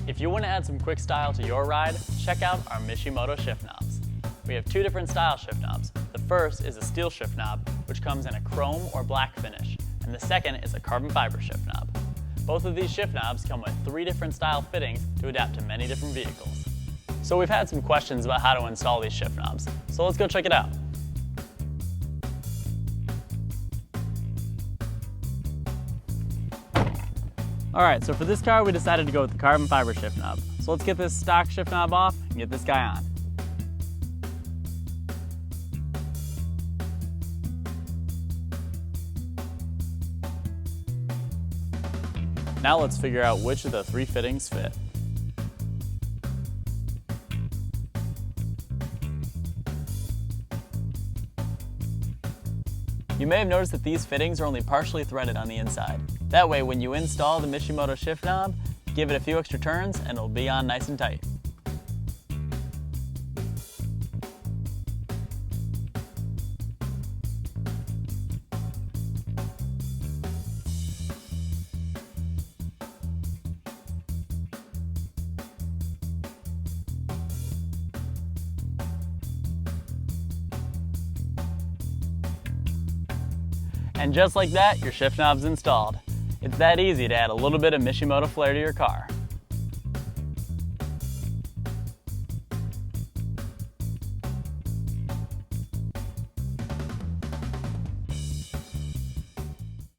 If you want to add some quick style to your ride, check out our Mishimoto Shift Knobs. We have two different style shift knobs. The first is a steel shift knob, which comes in a chrome or black finish, and the second is a carbon fiber shift knob. Both of these shift knobs come with 3 different style fittings to adapt to many different vehicles. So we've had some questions about how to install these shift knobs, so let's go check it out. Alright, so for this car we decided to go with the carbon fiber shift knob. So let's get this stock shift knob off and get this guy on. Now let's figure out which of the 3 fittings fit. You may have noticed that these fittings are only partially threaded on the inside. That way, when you install the Mishimoto shift knob, give it a few extra turns and it'll be on nice and tight. And just like that, your shift knob's installed. It's that easy to add a little bit of Mishimoto flair to your car.